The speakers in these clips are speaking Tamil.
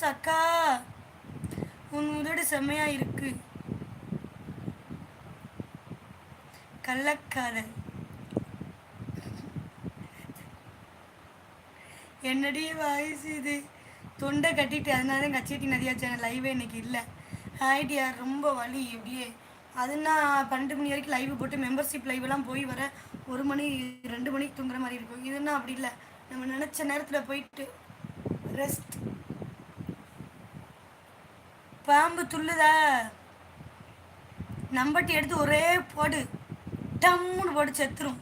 மில்லட்ஸ் அக்கா, உன் உதடு செம்மையா இருக்கு. கள்ளக்காதல் என்னடி வாய்ஸ் இது? தொண்டை கட்டிட்டு, அதனால தான் கச்சேட்டி நதியா சேனல் லைவே இன்னைக்கு இல்லை. ஹாய்டியார், ரொம்ப வலி எப்படியே. அதுனா 12 மணி வரைக்கும் லைவ் போட்டு மெம்பர்ஷிப் லைவெல்லாம் போய் வர 1 மணி 2 மணிக்கு தூங்குற மாதிரி இருக்கும். இதுன்னா அப்படி இல்லை, நம்ம நினச்ச நேரத்தில் போயிட்டு ரெஸ்ட். பாம்பு துள்ளுதா? நம்பட்டி எடுத்து ஒரே போடு, டம்முன்னு போட்டு செத்துரும்.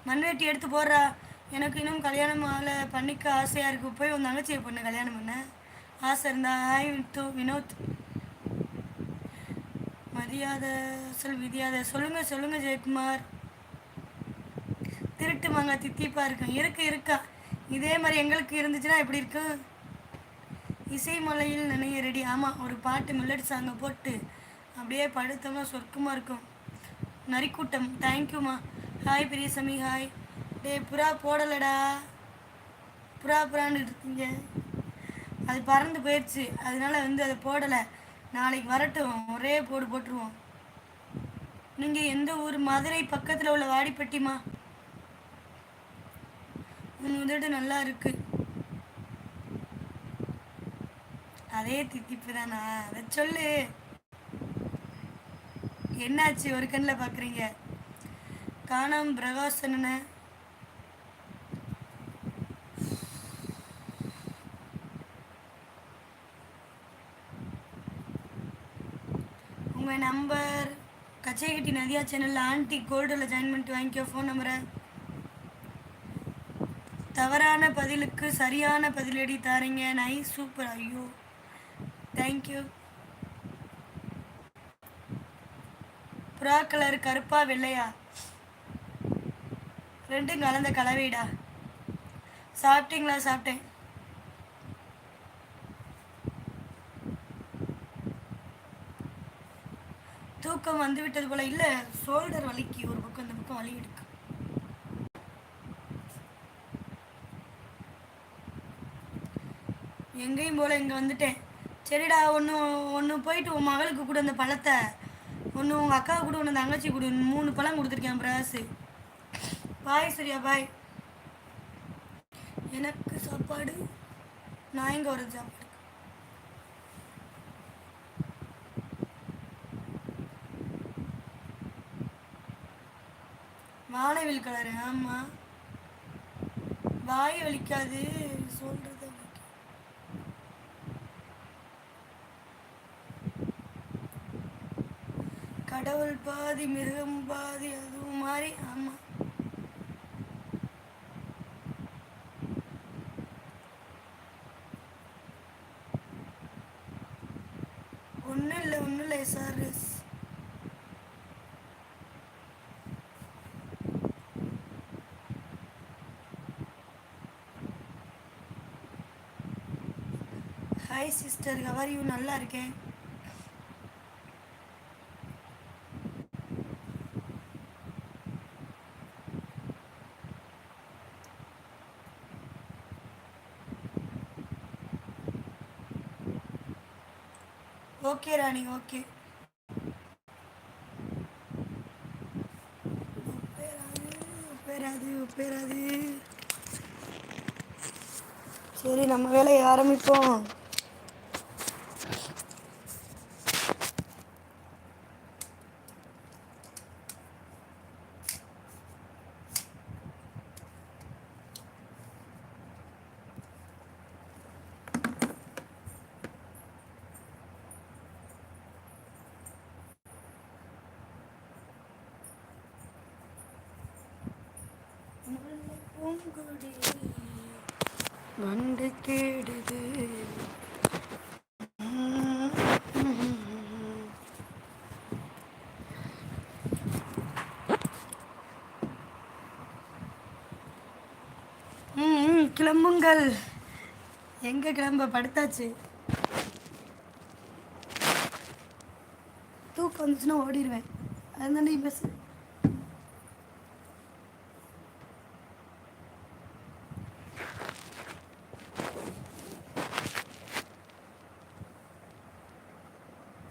மண்வெட்டி எடுத்து போடுறா. எனக்கு இன்னும் கல்யாணம் ஆளை பண்ணிக்க ஆசையாக இருக்குது. போய் உன் தங்கச்சியை பொண்ணு கல்யாணம் பண்ண ஆசை இருந்தா. ஹாய் வினோத். மரியாதை சொல் விதியாத. சொல்லுங்கள் ஜெயக்குமார். திருட்டு மாங்க தித்திப்பா இருக்கும். இருக்கா இதே மாதிரி எங்களுக்கு இருந்துச்சுன்னா எப்படி இருக்கு? இசை மலையில் நினைய ரெடி. ஆமாம், ஒரு பாட்டு மில்லட் சாங்கை போட்டு அப்படியே படுத்தோம்னா சொர்க்கமாக இருக்கும். நரிக்கூட்டம், தேங்க்யூம்மா. Hi பிரியசமி, hi. டே புறா போடலடா, புறான்னு இருக்கீங்க. அது பறந்து போயிடுச்சு, அதனால அதை போடலை. நாளைக்கு வரட்டும், ஒரே போட்டுருவோம். நீங்கள் எந்த ஊர்? மதுரை பக்கத்தில் உள்ள வாடிப்பட்டிமா. உன் உதடு நல்லா இருக்கு. அதே தித்திப்பு தானா? அதை சொல்லு. என்னாச்சு ஒரு கண்ணில் பார்க்குறீங்க? காணாம பிரகாஷ் என்ன? உங்கள் நம்பர் கச்சைக்கட்டி நதியா சேனலில் ஆன்டி கோல்டில் ஜாயின் பண்ணிட்டு வாங்கிக்கோ ஃபோன் நம்பரை. தவறான பதிலுக்கு சரியான பதிலடி தாரீங்க. Nice, super. ஐயோ தேங்க்யூ. புறா கலர் கருப்பா வெள்ளையா? ரெண்டும் கலந்த கலவைடா. சாப்பிட்டீங்களா? சாப்பிட்டேன். தூக்கம் வந்து விட்டது போல. இல்லை, ஷோல்டர் வலிக்கு, ஒரு பக்கம் இந்த பக்கம் வலி எடுக்கு. எங்கேயும் போல, இங்கே வந்துட்டேன். சரிடா, ஒன்று போயிட்டு உன் மகளுக்கு கூட அந்த பழத்தை, ஒன்று உங்கள் அக்காவுக்கு கூட, ஒன்று தங்கச்சி கூட 3 பழம் கொடுத்துருக்கேன் பிராஸு. பாய் சரியா, பாய். எனக்கு சாப்பாடு, நான் எங்கே ஒரு சாப்பாடு. வானவில் கலரு. ஆமாம், வாய் வலிக்காது சொல்கிறது. கடவுள் பாதி மிருகம் பாதி, அதுவும் மாதிரி. ஆமாம், ஒன்றும் இல்லை SRS. Hi sister, how are you? நல்லா இருக்கேன். ஓகே ராணி, ஓகே. உப்பேராது. சரி, நம்ம வேலையை ஆரம்பிப்போம். வண்டு கேடுது. கிளம்புங்கள். எங்கே கிளம்ப? படுத்தாச்சு. தூக்கம் வந்துச்சுன்னா ஓடிடுவேன். அதுதான் நீ பஸ்.